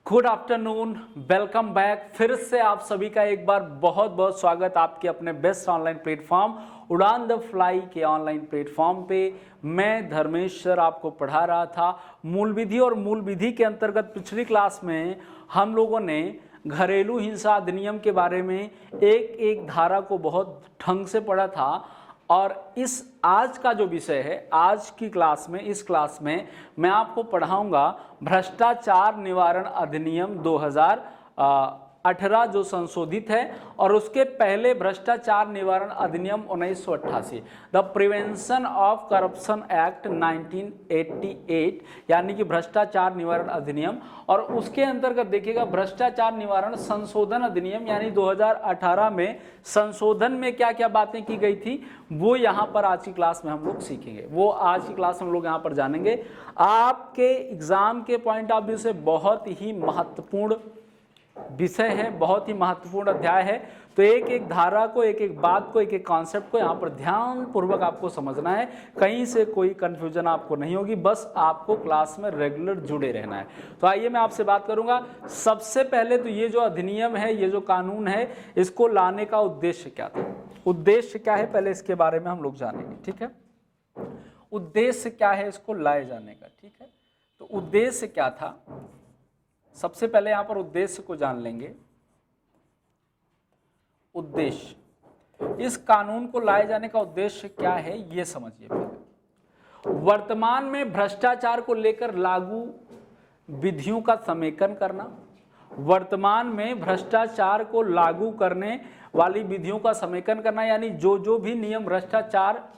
Good afternoon, welcome back. फिर से आप सभी का एक बार बहुत बहुत स्वागत आपके अपने बेस्ट ऑनलाइन प्लेटफॉर्म उड़ान द फ्लाई के ऑनलाइन प्लेटफॉर्म पे। मैं धर्मेश सर आपको पढ़ा रहा था मूल विधि, और मूल विधि के अंतर्गत पिछली क्लास में हम लोगों ने घरेलू हिंसा अधिनियम के बारे में एक एक धारा को बहुत ढंग से पढ़ा था। और इस आज का जो विषय है, आज की क्लास में, इस क्लास में मैं आपको पढ़ाऊंगा भ्रष्टाचार निवारण अधिनियम 2018 जो संशोधित है, और उसके पहले भ्रष्टाचार निवारण अधिनियम 1988, the prevention of corruption act 1988, यानी कि भ्रष्टाचार निवारण अधिनियम। और उसके अंतर्गत देखिएगा भ्रष्टाचार निवारण संशोधन अधिनियम, यानी 2018 में संशोधन में क्या क्या बातें की गई थी वो यहाँ पर आज की क्लास में हम लोग सीखेंगे। वो आज की क्लास में हम लोग यहाँ पर जानेंगे। आपके एग्जाम के पॉइंट ऑफ व्यू से बहुत ही महत्वपूर्ण विषय है, बहुत ही महत्वपूर्ण अध्याय है। तो एक एक धारा को, एक एक बात को, एक एक कॉन्सेप्ट को यहाँ पर ध्यान पूर्वक आपको समझना है। कहीं से कोई कंफ्यूजन आपको नहीं होगी, बस आपको क्लास में रेगुलर जुड़े रहना है। तो आइए मैं आपसे बात करूंगा। सबसे पहले तो ये जो अधिनियम है, ये जो कानून है, इसको लाने का उद्देश्य क्या था, उद्देश्य क्या है, पहले इसके बारे में हम लोग जानेंगे। ठीक है, उद्देश्य क्या है इसको लाए जाने का। ठीक है, तो उद्देश्य क्या था, सबसे पहले यहां पर उद्देश्य को जान लेंगे। उद्देश्य, इस कानून को लाए जाने का उद्देश्य क्या है ये समझिए पहले। वर्तमान में भ्रष्टाचार को लेकर लागू विधियों का समेकन करना, वर्तमान में भ्रष्टाचार को लागू करने वाली विधियों का समेकन करना, यानी जो भी नियम भ्रष्टाचार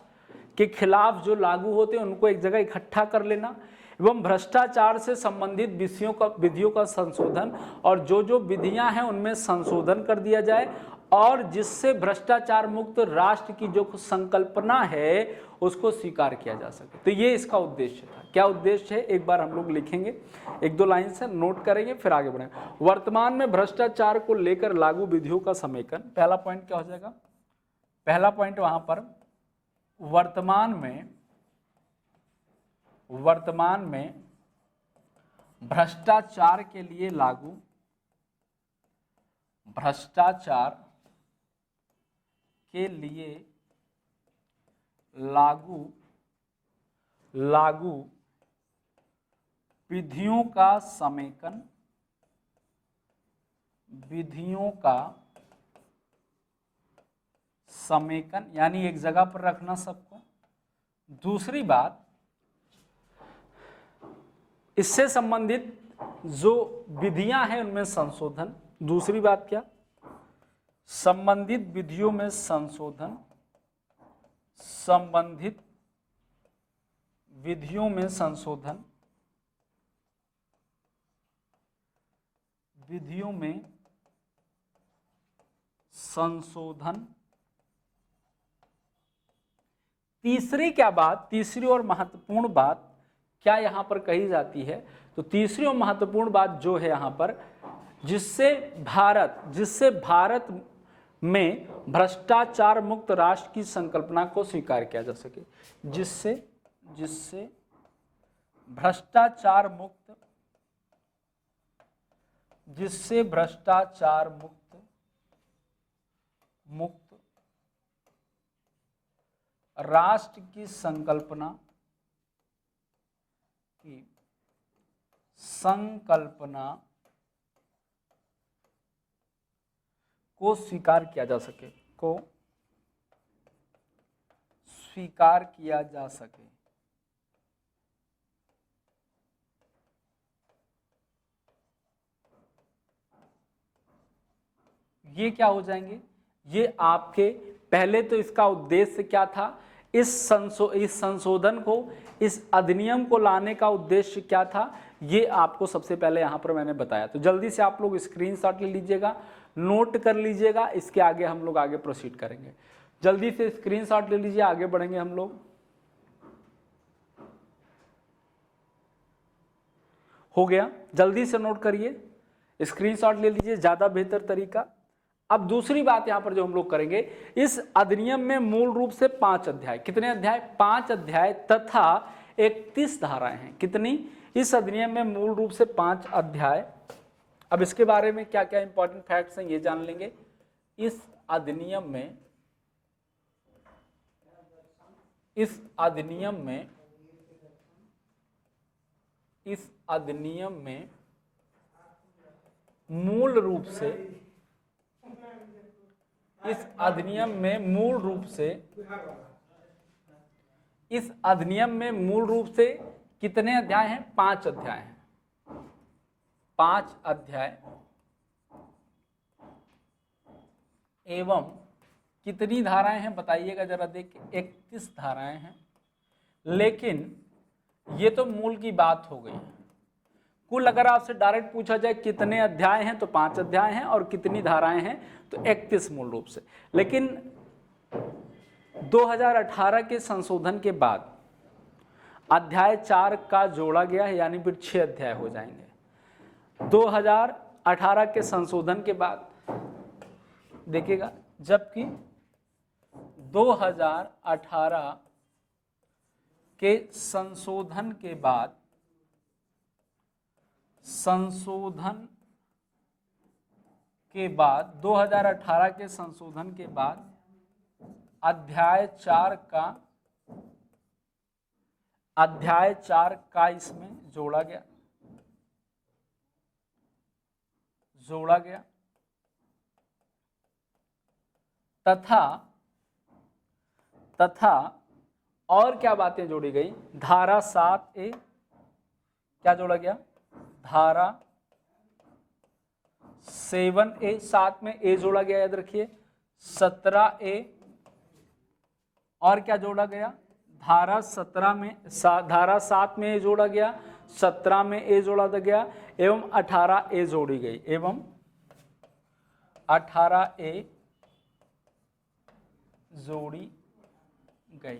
के खिलाफ जो लागू होते हैं उनको एक जगह इकट्ठा कर लेना, एवं भ्रष्टाचार से संबंधित विधियों का संशोधन, और जो विधियां हैं उनमें संशोधन कर दिया जाए, और जिससे भ्रष्टाचार मुक्त राष्ट्र की जो संकल्पना है उसको स्वीकार किया जा सके। तो ये इसका उद्देश्य था। क्या उद्देश्य है एक बार हम लोग लिखेंगे, एक दो लाइन से नोट करेंगे फिर आगे बढ़ेंगे। वर्तमान में भ्रष्टाचार को लेकर लागू विधियों का समेकन, पहला पॉइंट क्या हो जाएगा, पहला पॉइंट वहां पर वर्तमान में भ्रष्टाचार के लिए लागू, भ्रष्टाचार के लिए लागू विधियों का समेकन, विधियों का समेकन यानी एक जगह पर रखना सबको। दूसरी बात, इससे संबंधित जो विधियां हैं उनमें संशोधन। दूसरी बात क्या, संबंधित विधियों में संशोधन, संबंधित विधियों में संशोधन, विधियों में संशोधन। तीसरी क्या बात, तीसरी और महत्वपूर्ण बात क्या यहां पर कही जाती है, तो तीसरी और महत्वपूर्ण बात जो है यहां पर, जिससे भारत में भ्रष्टाचार मुक्त राष्ट्र की संकल्पना को स्वीकार किया जा सके, जिससे भ्रष्टाचार मुक्त राष्ट्र की संकल्पना को स्वीकार किया जा सके, ये क्या हो जाएंगे, ये आपके पहले तो इसका उद्देश्य क्या था, इस संशोधन को, इस अधिनियम को लाने का उद्देश्य क्या था, ये आपको सबसे पहले यहां पर मैंने बताया। तो जल्दी से आप लोग स्क्रीनशॉट ले लीजिएगा, नोट कर लीजिएगा, इसके आगे हम लोग आगे प्रोसीड करेंगे। जल्दी से स्क्रीनशॉट ले लीजिए, आगे बढ़ेंगे हम लोग। हो गया, जल्दी से नोट करिए, स्क्रीनशॉट ले लीजिए, ज्यादा बेहतर तरीका। अब दूसरी बात यहां पर जो हम लोग करेंगे, इस अधिनियम में मूल रूप से 5 अध्याय, कितने अध्याय, 5 अध्याय तथा 31 धाराएं हैं। कितनी, इस अधिनियम में मूल रूप से 5 अध्याय अब इसके बारे में क्या क्या इंपॉर्टेंट फैक्ट्स हैं ये जान लेंगे। इस अधिनियम में मूल रूप से कितने अध्याय हैं? 5 अध्याय हैं। 5 अध्याय एवं कितनी धाराएं हैं बताइएगा जरा देख के। 31 धाराएं हैं। लेकिन ये तो मूल की बात हो गई है। कुल अगर आपसे डायरेक्ट पूछा जाए कितने अध्याय हैं तो 5 अध्याय हैं, और कितनी धाराएं हैं तो 31 मूल रूप से। लेकिन 2018 के संशोधन के बाद अध्याय 4 का जोड़ा गया है, यानी फिर 6 अध्याय हो जाएंगे 2018 के संशोधन के बाद। देखिएगा, जबकि 2018 के संशोधन के बाद अध्याय 4 का इसमें जोड़ा गया तथा और क्या बातें जोड़ी गई? धारा 7A क्या जोड़ा गया? धारा 7A, 7 में A जोड़ा गया, याद रखिए। 17A और क्या जोड़ा गया? धारा 7 में A जोड़ा गया, 17 में A जोड़ा गया, एवं 18A जोड़ी गई, एवं 18A जोड़ी गई।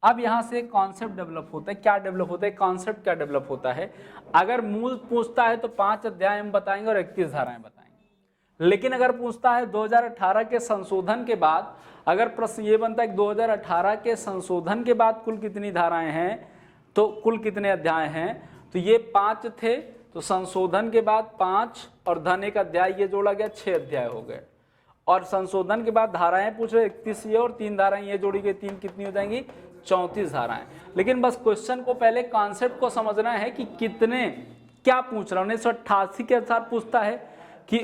अब यहां से कॉन्सेप्ट डेवलप होता है। क्या डेवलप होता है? कॉन्सेप्ट क्या डेवलप होता है? अगर मूल पूछता है तो 5 अध्याय हम बताएंगे और 31 धाराएं बताएंगे। लेकिन अगर पूछता है 2018 के संशोधन के बाद, अगर प्रश्न ये बनता है कि 2018 के संशोधन के बाद कुल कितनी धाराएं हैं, तो कुल कितने अध्याय हैं, तो ये 5 थे, तो संशोधन के बाद 5 और धन एक अध्याय ये जोड़ा गया, 6 अध्याय हो गए। और संशोधन के बाद धाराएं पूछ रहे 31 ये और 3 धाराएं ये जोड़ी गई, 3 कितनी हो जाएंगी? 34 धाराएं। लेकिन बस क्वेश्चन को पहले कॉन्सेप्ट को समझना है कि कितने, क्या पूछ रहा है। 1988 के अनुसार पूछता है कि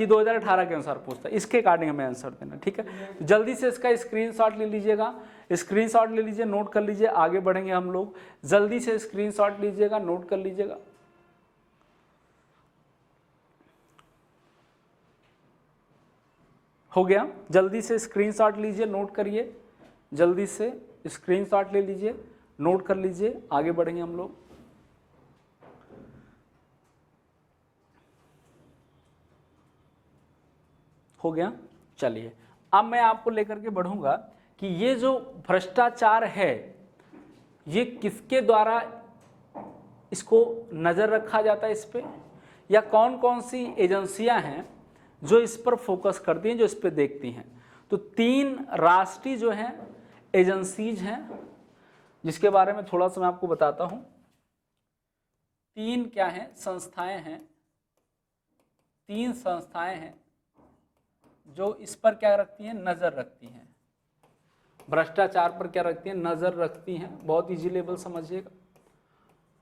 2018 के अनुसार पूछता है, इसके अकॉर्डिंग हमें आंसर देना। ठीक है, जल्दी से इसका स्क्रीनशॉट ले लीजिएगा, स्क्रीनशॉट ले लीजिए, नोट कर लीजिए, आगे बढ़ेंगे हम लोग। जल्दी से स्क्रीनशॉट लीजिएगा, नोट कर लीजिएगा। हो गया? जल्दी से स्क्रीनशॉट लीजिए, नोट करिए, जल्दी से स्क्रीनशॉट ले लीजिए, नोट कर लीजिए, आगे बढ़ेंगे हम लोग। हो गया? चलिए, अब मैं आपको लेकर के बढ़ूंगा कि ये जो भ्रष्टाचार है ये किसके द्वारा इसको नजर रखा जाता है, इस पे, या कौन कौन सी एजेंसियां हैं जो इस पर फोकस करती हैं, जो इस पे देखती हैं। तो 3 राष्ट्रीय जो हैं एजेंसीज हैं, जिसके बारे में थोड़ा सा मैं आपको बताता हूं। 3 क्या हैं? संस्थाएं हैं। 3 संस्थाएं हैं जो इस पर क्या रखती हैं? नजर रखती हैं। भ्रष्टाचार पर क्या रखती हैं? नजर रखती हैं। बहुत इजी लेवल समझिएगा।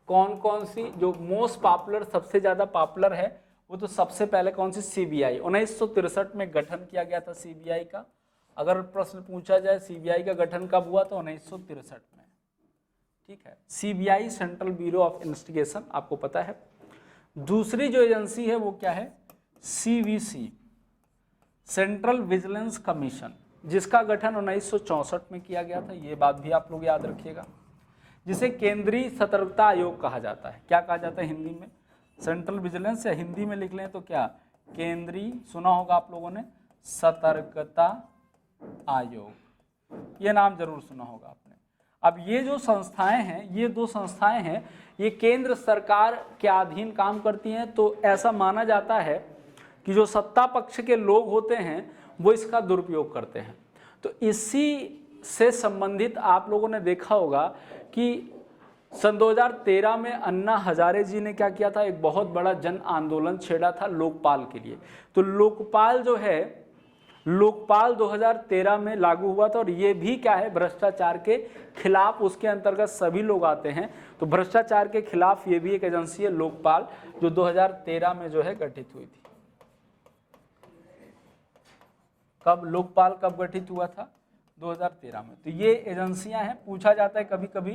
कौन कौन सी? जो मोस्ट पॉपुलर, सबसे ज्यादा पॉपुलर है वो तो सबसे पहले कौन सी? सीबीआई। 1963 में गठन किया गया था सीबीआई का। अगर प्रश्न पूछा जाए सीबीआई का गठन कब हुआ तो 1963 में। ठीक है, CBI central bureau of investigation, आपको पता है। दूसरी जो एजेंसी है वो क्या है? सीवीसी, सेंट्रल विजिलेंस कमीशन, जिसका गठन 1964 में किया गया था। ये बात भी आप लोग याद रखिएगा। जिसे केंद्रीय सतर्कता आयोग कहा जाता है। क्या कहा जाता है हिंदी में? सेंट्रल विजिलेंस, या हिंदी में लिख लें तो क्या? केंद्रीय, सुना होगा आप लोगों ने, सतर्कता आयोग, ये नाम जरूर सुना होगा आपने। अब ये जो संस्थाएं हैं, ये 2 संस्थाएं हैं, ये केंद्र सरकार के अधीन काम करती हैं। तो ऐसा माना जाता है कि जो सत्ता पक्ष के लोग होते हैं वो इसका दुरुपयोग करते हैं। तो इसी से संबंधित आप लोगों ने देखा होगा कि सन 2013 में अन्ना हजारे जी ने क्या किया था, एक बहुत बड़ा जन आंदोलन छेड़ा था लोकपाल के लिए। तो लोकपाल जो है, लोकपाल 2013 में लागू हुआ था और ये भी क्या है, भ्रष्टाचार के खिलाफ, उसके अंतर्गत सभी लोग आते हैं। तो भ्रष्टाचार के खिलाफ ये भी एक एजेंसी है लोकपाल, जो 2013 में जो है गठित हुई थी। कब लोकपाल कब गठित हुआ था, 2013 में। तो ये एजेंसियां हैं, पूछा जाता है कभी कभी,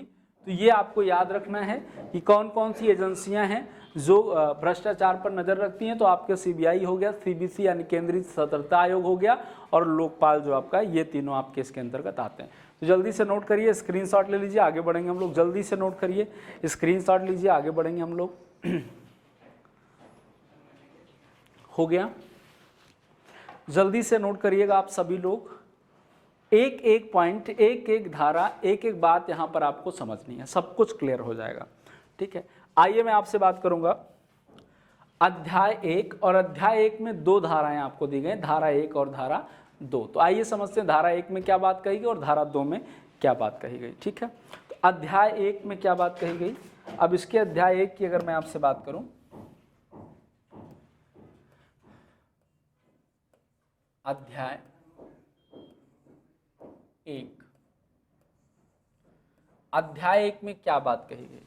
तो ये आपको याद रखना है कि कौन कौन सी एजेंसियां हैं जो भ्रष्टाचार पर नजर रखती हैं। तो आपके सीबीआई हो गया, सीबीसी यानी केंद्रीय सतर्कता आयोग हो गया, और लोकपाल जो आपका, ये तीनों आपके इसके अंतर्गत आते हैं। तो जल्दी से नोट करिए, स्क्रीनशॉट ले लीजिए, आगे बढ़ेंगे हम लोग। जल्दी से नोट करिए, स्क्रीनशॉट लीजिए, आगे बढ़ेंगे हम लोग। हो गया, जल्दी से नोट करिएगा आप सभी लोग। एक एक पॉइंट, एक एक धारा, एक एक बात यहां पर आपको समझनी है, सब कुछ क्लियर हो जाएगा। ठीक है, आइए मैं आपसे बात करूंगा अध्याय 1, और अध्याय 1 में दो धाराएं आपको दी गई, धारा 1 और धारा 2। तो आइए समझते हैं धारा 1 में क्या बात कही गई और धारा 2 में क्या बात कही गई। ठीक है, तो अध्याय 1 में क्या बात कही गई। अब इसके अध्याय 1 की अगर मैं आपसे बात करूं, अध्याय 1, अध्याय 1 में क्या बात कही गई।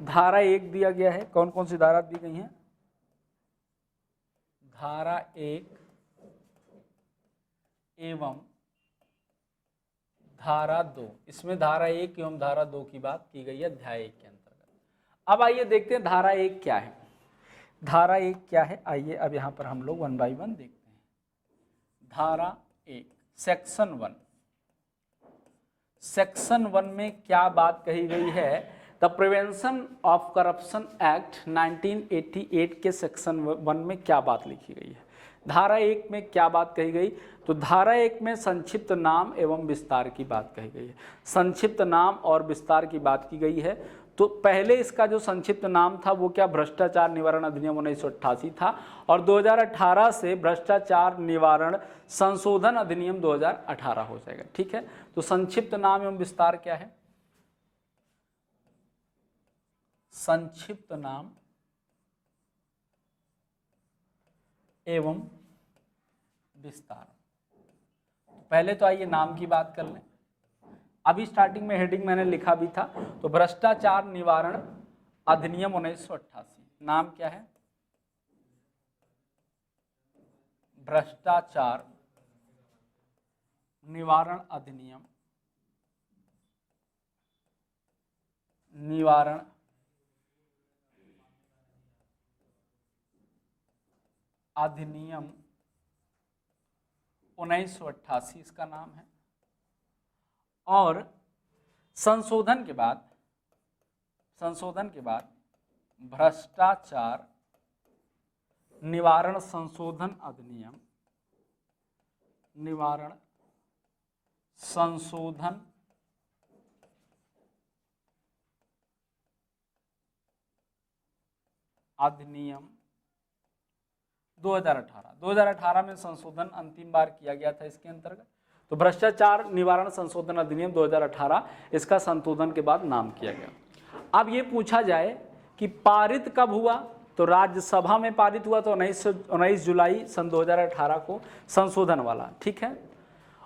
धारा 1 दिया गया है, कौन कौन सी धारा दी गई हैं, धारा 1 एवं धारा 2। इसमें धारा 1 एवं धारा 2 की बात की गई है अध्याय 1 के अंतर्गत। अब आइए देखते हैं धारा 1 क्या है। धारा 1 क्या है, आइए अब यहां पर हम लोग 1 बाय 1 देखते हैं। धारा 1 सेक्शन 1, सेक्शन 1 में क्या बात कही गई है। The prevention of corruption act 1988 के सेक्शन 1 में क्या बात लिखी गई है। धारा 1 में क्या बात कही गई, तो धारा 1 में संक्षिप्त नाम एवं विस्तार की बात कही गई है। संक्षिप्त नाम और विस्तार की बात की गई है। तो पहले इसका जो संक्षिप्त नाम था वो क्या, भ्रष्टाचार निवारण अधिनियम 1988 था, और 2018 से भ्रष्टाचार निवारण संशोधन अधिनियम 2018 हो जाएगा। ठीक है, तो संक्षिप्त नाम एवं विस्तार क्या है, संक्षिप्त नाम एवं विस्तार। पहले तो आइए नाम की बात कर लें। अभी स्टार्टिंग में हेडिंग मैंने लिखा भी था, तो भ्रष्टाचार निवारण अधिनियम 1988। नाम क्या है, भ्रष्टाचार निवारण अधिनियम, निवारण अधिनियम 1988 इसका नाम है। और संशोधन के बाद भ्रष्टाचार निवारण संशोधन अधिनियम, निवारण संशोधन अधिनियम 2018 में संशोधन अंतिम बार किया गया था इसके अंतर्गत। तो भ्रष्टाचार निवारण संशोधन अधिनियम 2018, इसका संशोधन के बाद नाम किया गया। अब ये पूछा जाए कि पारित कब हुआ, तो राज्यसभा में पारित हुआ तो 19 जुलाई सन 2018 को संशोधन वाला। ठीक है,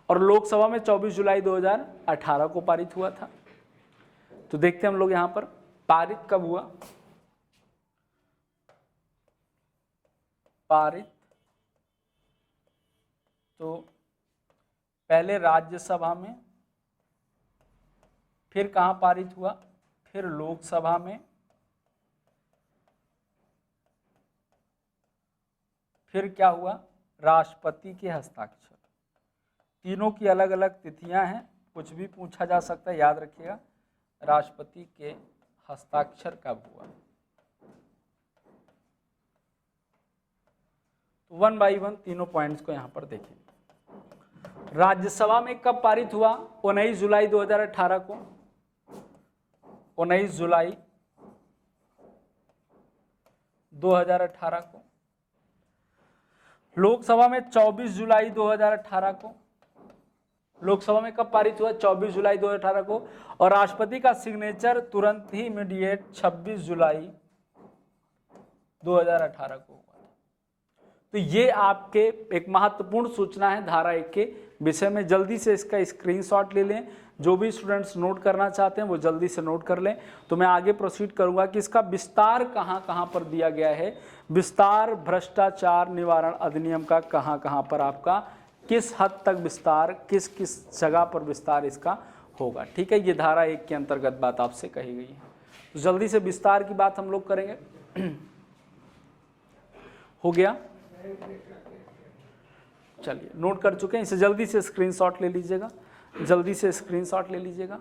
और लोकसभा में 24 जुलाई 2018 को पारित हुआ था। तो देखते हैं हम लोग यहां पर पारित कब हुआ। पारित तो पहले राज्यसभा में, फिर कहां पारित हुआ, फिर लोकसभा में, फिर क्या हुआ, राष्ट्रपति के हस्ताक्षर। तीनों की अलग अलग तिथियां हैं, कुछ भी पूछा जा सकता है, याद रखिएगा राष्ट्रपति के हस्ताक्षर कब हुआ। तो 1 बाय 1 तीनों पॉइंट्स को यहां पर देखें। राज्यसभा में कब पारित हुआ, 19 जुलाई 2018 को, 19 जुलाई 2018 को। लोकसभा में 24 जुलाई 2018 को, लोकसभा में कब पारित हुआ? 24 जुलाई 2018 को। और राष्ट्रपति का सिग्नेचर तुरंत ही इमीडिएट 26 जुलाई 2018 को हुआ। तो ये आपके एक महत्वपूर्ण सूचना है धारा 1 के विषय में। जल्दी से इसका स्क्रीनशॉट ले लें, जो भी स्टूडेंट्स नोट करना चाहते हैं वो जल्दी से नोट कर लें। तो मैं आगे प्रोसीड करूंगा कि इसका विस्तार कहाँ कहाँ पर दिया गया है। विस्तार भ्रष्टाचार निवारण अधिनियम का कहाँ कहाँ पर आपका किस हद तक विस्तार, किस किस जगह पर विस्तार इसका होगा। ठीक है, ये धारा 1 के अंतर्गत बात आपसे कही गई है। तो जल्दी से विस्तार की बात हम लोग करेंगे। हो गया, चलिए नोट कर चुके हैं, इसे जल्दी से स्क्रीनशॉट ले लीजिएगा, जल्दी से स्क्रीनशॉट ले लीजिएगा।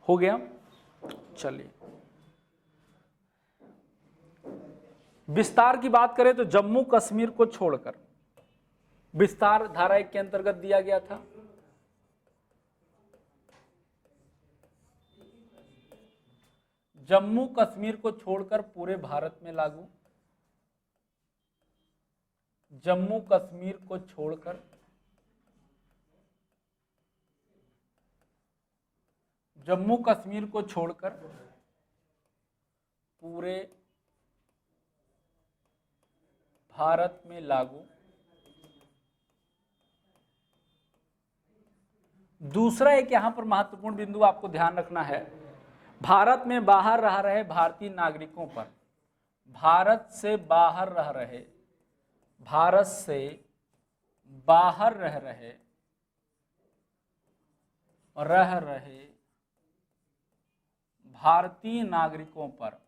हो गया, चलिए विस्तार की बात करें तो जम्मू कश्मीर को छोड़कर विस्तार धारा 1 के अंतर्गत दिया गया था। जम्मू कश्मीर को छोड़कर पूरे भारत में लागू। जम्मू कश्मीर को छोड़कर जम्मू कश्मीर को छोड़कर पूरे भारत में लागू। दूसरा एक यहां पर महत्वपूर्ण बिंदु आपको ध्यान रखना है, भारत में बाहर रह रहे भारतीय नागरिकों पर, भारत से बाहर रह रहे, भारत से बाहर रह रहे भारतीय नागरिकों पर,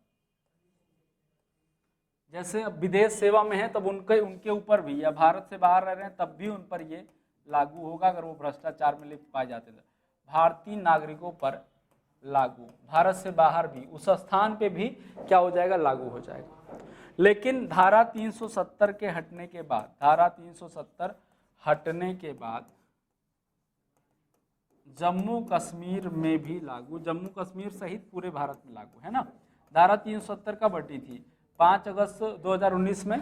जैसे अब विदेश सेवा में है तब उनके ऊपर भी, या भारत से बाहर रह रहे हैं तब भी उन पर ये लागू होगा अगर वो भ्रष्टाचार में लिप्त पाए जाते थे। भारतीय नागरिकों पर लागू, भारत से बाहर भी, उस स्थान पे भी क्या हो जाएगा? लागू हो जाएगा। लेकिन धारा 370 के हटने के बाद, धारा 370 हटने के बाद जम्मू कश्मीर में भी लागू, जम्मू कश्मीर सहित पूरे भारत में लागू है ना। धारा 370 कब हटी थी? 5 अगस्त 2019 में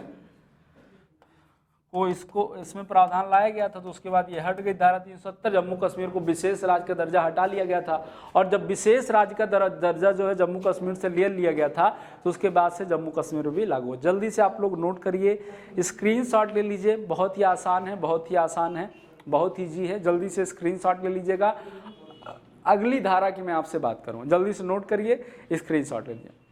को इसमें प्रावधान लाया गया था, तो उसके बाद ये हट गई धारा 370। जम्मू कश्मीर को विशेष राज्य का दर्जा हटा लिया गया था, और जब विशेष राज्य का दर्जा जो है जम्मू कश्मीर से ले लिया गया था तो उसके बाद से जम्मू कश्मीर भी लागू हो। जल्दी से आप लोग नोट करिए, स्क्रीनशॉट ले लीजिए, बहुत ही आसान है, बहुत ही आसान है, बहुत ईजी है। जल्दी से स्क्रीनशॉट ले लीजिएगा। अगली धारा की मैं आपसे बात करूँ, जल्दी से नोट करिए, स्क्रीनशॉट ले लीजिए।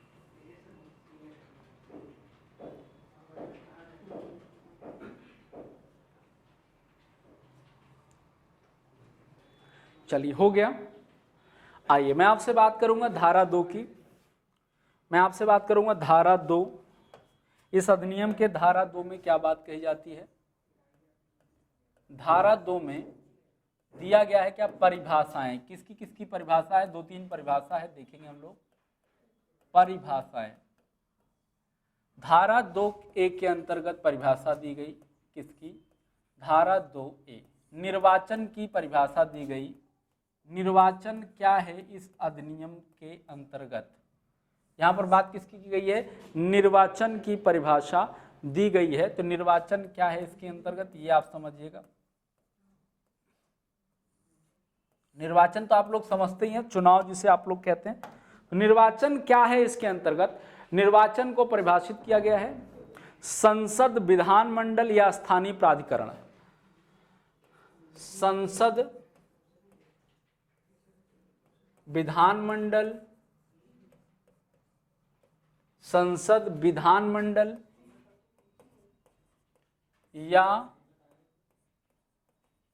चलिए हो गया। आइए मैं आपसे बात करूंगा धारा 2 की। मैं आपसे बात करूंगा धारा 2। इस अधिनियम के धारा 2 में क्या बात कही जाती है? धारा 2 में दिया गया है क्या? परिभाषाएं। किसकी किसकी परिभाषा है? 2-3 परिभाषा है, देखेंगे हम लोग परिभाषाएं। धारा 2A के अंतर्गत परिभाषा दी गई, किसकी? धारा 2A निर्वाचन की परिभाषा दी गई। निर्वाचन क्या है इस अधिनियम के अंतर्गत? यहां पर बात किसकी की गई है? निर्वाचन की परिभाषा दी गई है। तो निर्वाचन क्या है इसके अंतर्गत, ये आप समझिएगा। निर्वाचन तो आप लोग समझते ही हैं, चुनाव जिसे आप लोग कहते हैं। तो निर्वाचन क्या है इसके अंतर्गत? निर्वाचन को परिभाषित किया गया है संसद, विधानमंडल या स्थानीय प्राधिकरण। संसद, विधानमंडल, संसद, विधानमंडल या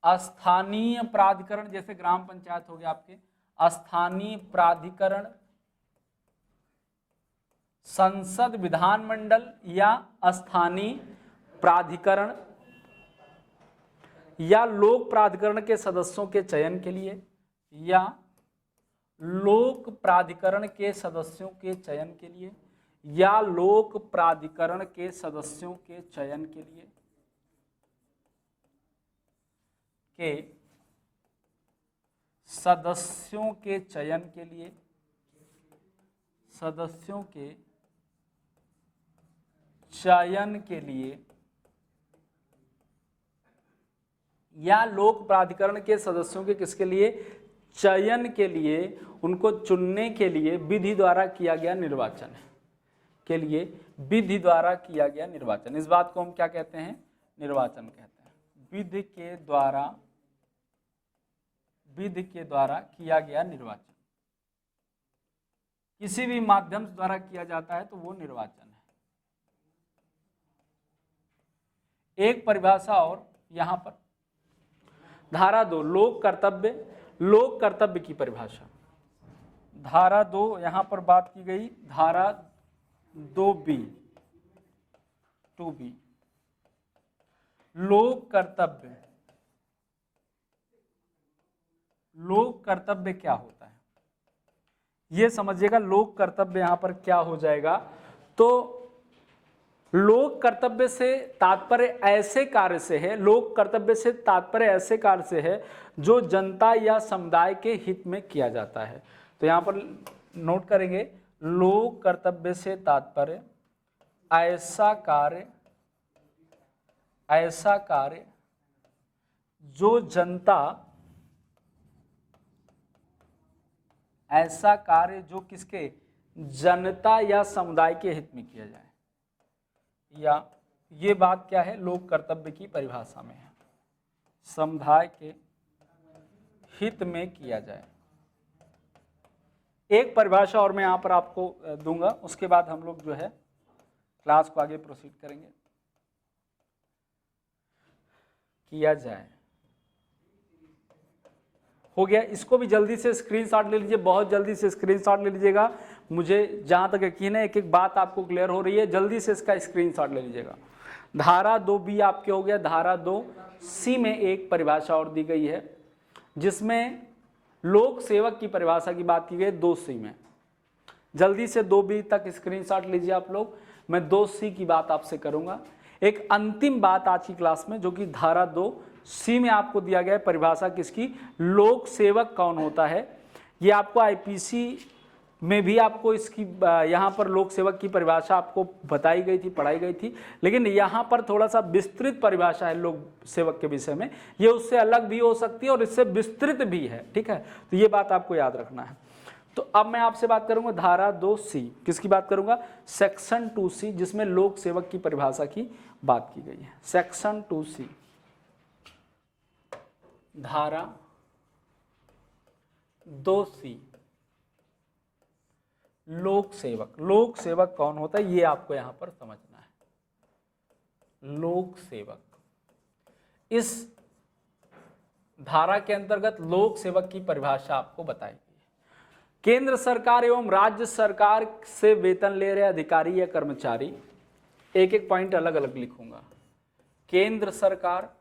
स्थानीय प्राधिकरण, जैसे ग्राम पंचायत हो गया आपके, स्थानीय प्राधिकरण, संसद, विधानमंडल या स्थानीय प्राधिकरण, या लोक प्राधिकरण के सदस्यों के चयन के लिए, या लोक प्राधिकरण के सदस्यों के चयन के लिए, या लोक प्राधिकरण के सदस्यों के चयन के लिए, के सदस्यों के चयन के लिए, सदस्यों के चयन के लिए या लोक प्राधिकरण के सदस्यों के किसके लिए, चयन के लिए, उनको चुनने के लिए विधि द्वारा किया गया निर्वाचन है, के लिए विधि द्वारा किया गया निर्वाचन। इस बात को हम क्या कहते हैं, निर्वाचन कहते हैं। विधि के द्वारा किया गया निर्वाचन, किसी भी माध्यम द्वारा किया जाता है तो वो निर्वाचन है। एक परिभाषा और यहां पर धारा 2 लोक कर्तव्य की परिभाषा, धारा 2 यहां पर बात की गई, धारा 2B 2B लोक कर्तव्य क्या होता है, ये समझिएगा। लोक कर्तव्य यहां पर क्या हो जाएगा, तो लोक कर्तव्य से तात्पर्य ऐसे कार्य से है, लोक कर्तव्य से तात्पर्य ऐसे कार्य से है जो जनता या समुदाय के हित में किया जाता है। तो यहां पर नोट करेंगे, लोक कर्तव्य से तात्पर्य ऐसा कार्य जो जनता, ऐसा कार्य जो किसके, जनता या समुदाय के हित में किया जाए, या ये बात क्या है, लोक कर्तव्य की परिभाषा में है, समुदाय के हित में किया जाए। एक परिभाषा और मैं यहां पर आपको दूंगा, उसके बाद हम लोग जो है क्लास को आगे प्रोसीड करेंगे। किया जाए हो गया, इसको भी जल्दी से स्क्रीनशॉट ले लीजिए, बहुत जल्दी से स्क्रीनशॉट ले लीजिएगा। मुझे जहां तक यकीन है एक एक बात आपको क्लियर हो रही है, जल्दी से इसका स्क्रीनशॉट ले लीजिएगा। धारा 2B आपके हो गया, धारा 2C में एक परिभाषा और दी गई है जिसमें लोक सेवक की परिभाषा की बात की गई 2C में। जल्दी से 2B तक स्क्रीनशॉट लीजिए आप लोग, मैं 2C की बात आपसे करूंगा। एक अंतिम बात आज की क्लास में जो कि धारा 2C में आपको दिया गया है परिभाषा किसकी, लोक सेवक कौन होता है। ये आपको आईपीसी में भी आपको इसकी यहाँ पर लोक सेवक की परिभाषा आपको बताई गई थी, पढ़ाई गई थी, लेकिन यहाँ पर थोड़ा सा विस्तृत परिभाषा है लोक सेवक के विषय में, ये उससे अलग भी हो सकती है और इससे विस्तृत भी है, ठीक है। तो ये बात आपको याद रखना है। तो अब मैं आपसे बात करूंगा धारा 2C, किसकी बात करूंगा, सेक्शन 2C, जिसमें लोक सेवक की परिभाषा की बात की गई है। सेक्शन 2C धारा 2C, लोक सेवक कौन होता है ये आपको यहां पर समझना है। लोक सेवक, इस धारा के अंतर्गत लोक सेवक की परिभाषा आपको बताई गई है। केंद्र सरकार एवं राज्य सरकार से वेतन ले रहे अधिकारी या कर्मचारी, एक एक पॉइंट अलग अलग लिखूंगा। केंद्र सरकार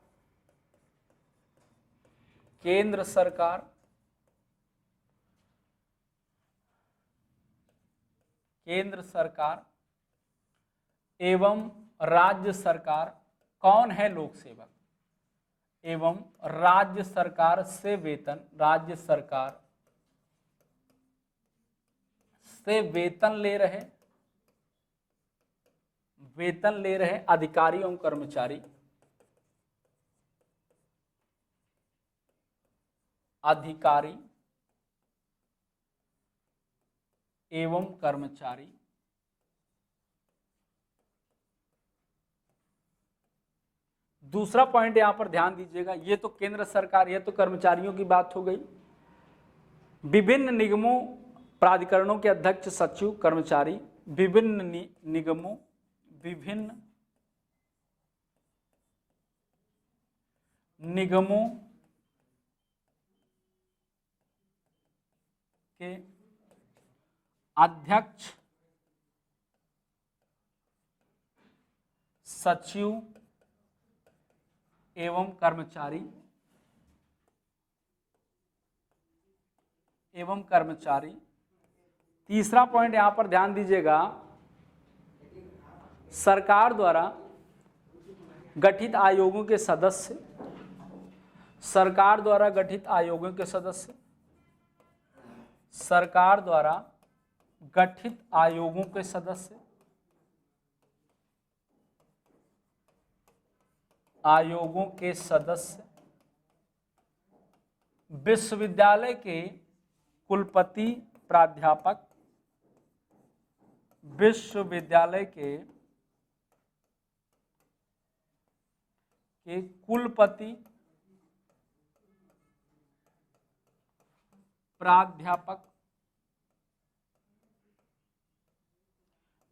एवं राज्य सरकार कौन है लोक सेवक, एवं राज्य सरकार से वेतन, राज्य सरकार से वेतन ले रहे अधिकारी एवं कर्मचारी, अधिकारी एवं कर्मचारी दूसरा पॉइंट यहां पर ध्यान दीजिएगा, ये तो केंद्र सरकार, ये तो कर्मचारियों की बात हो गई। विभिन्न निगमों प्राधिकरणों के अध्यक्ष सचिव कर्मचारी, विभिन्न निगमों के अध्यक्ष सचिव एवं कर्मचारी। तीसरा पॉइंट यहां पर ध्यान दीजिएगा, सरकार द्वारा गठित आयोगों के सदस्य, सरकार द्वारा गठित आयोगों के सदस्य, सरकार द्वारा गठित आयोगों के सदस्य, आयोगों के सदस्य, विश्वविद्यालय के कुलपति प्राध्यापक, विश्वविद्यालय के कुलपति प्राध्यापक,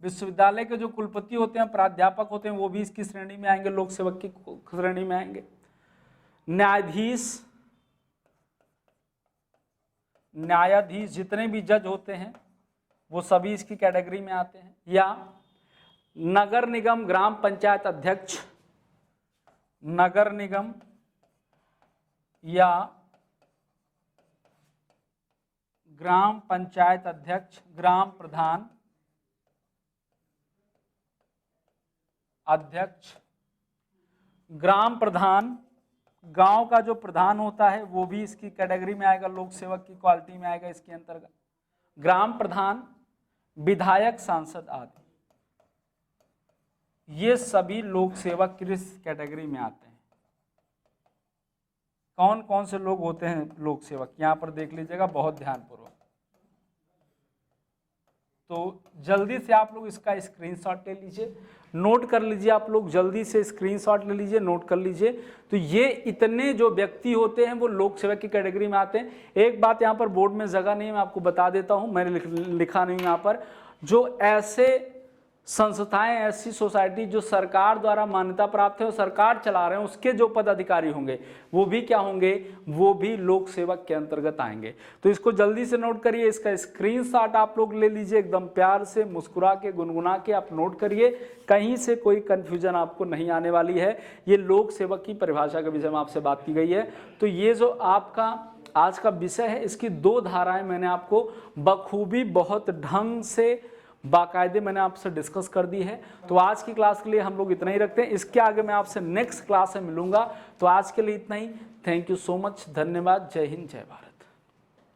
विश्वविद्यालय के जो कुलपति होते हैं, प्राध्यापक होते हैं, वो भी इसकी श्रेणी में आएंगे, लोक सेवक की श्रेणी में आएंगे। न्यायाधीश जितने भी जज होते हैं वो सभी इसकी कैटेगरी में आते हैं। या नगर निगम ग्राम पंचायत अध्यक्ष, नगर निगम या ग्राम पंचायत अध्यक्ष, ग्राम प्रधान अध्यक्ष, ग्राम प्रधान, गांव का जो प्रधान होता है वो भी इसकी कैटेगरी में आएगा, लोक सेवक की क्वालिटी में आएगा इसके अंतर्गत। ग्राम प्रधान, विधायक, सांसद आदि, ये सभी लोक सेवक किस कैटेगरी में आते हैं। कौन कौन से लोग होते हैं लोक सेवक, यहां पर देख लीजिएगा बहुत ध्यानपूर्वक। तो जल्दी से आप लोग इसका स्क्रीनशॉट ले लीजिए, नोट कर लीजिए, आप लोग जल्दी से स्क्रीनशॉट ले लीजिए, नोट कर लीजिए। तो ये इतने जो व्यक्ति होते हैं वो लोक सेवक की कैटेगरी में आते हैं। एक बात यहाँ पर बोर्ड में जगह नहीं है, मैं आपको बता देता हूँ, मैंने लिखा नहीं यहाँ पर। जो ऐसे संस्थाएं, ऐसी सोसाइटी जो सरकार द्वारा मान्यता प्राप्त है और सरकार चला रहे हैं, उसके जो पदाधिकारी होंगे वो भी क्या होंगे, वो भी लोक सेवक के अंतर्गत आएंगे। तो इसको जल्दी से नोट करिए, इसका स्क्रीनशॉट आप लोग ले लीजिए, एकदम प्यार से मुस्कुरा के गुनगुना के आप नोट करिए, कहीं से कोई कंफ्यूजन आपको नहीं आने वाली है। ये लोक सेवक की परिभाषा के विषय में आपसे बात की गई है। तो ये जो आपका आज का विषय है, इसकी 2 धाराएं मैंने आपको बखूबी बहुत ढंग से बाकायदे मैंने आपसे डिस्कस कर दी है। तो आज की क्लास के लिए हम लोग इतना ही रखते हैं, इसके आगे मैं आपसे नेक्स्ट क्लास में मिलूंगा। तो आज के लिए इतना ही, थैंक यू सो मच, धन्यवाद, जय हिंद, जय भारत।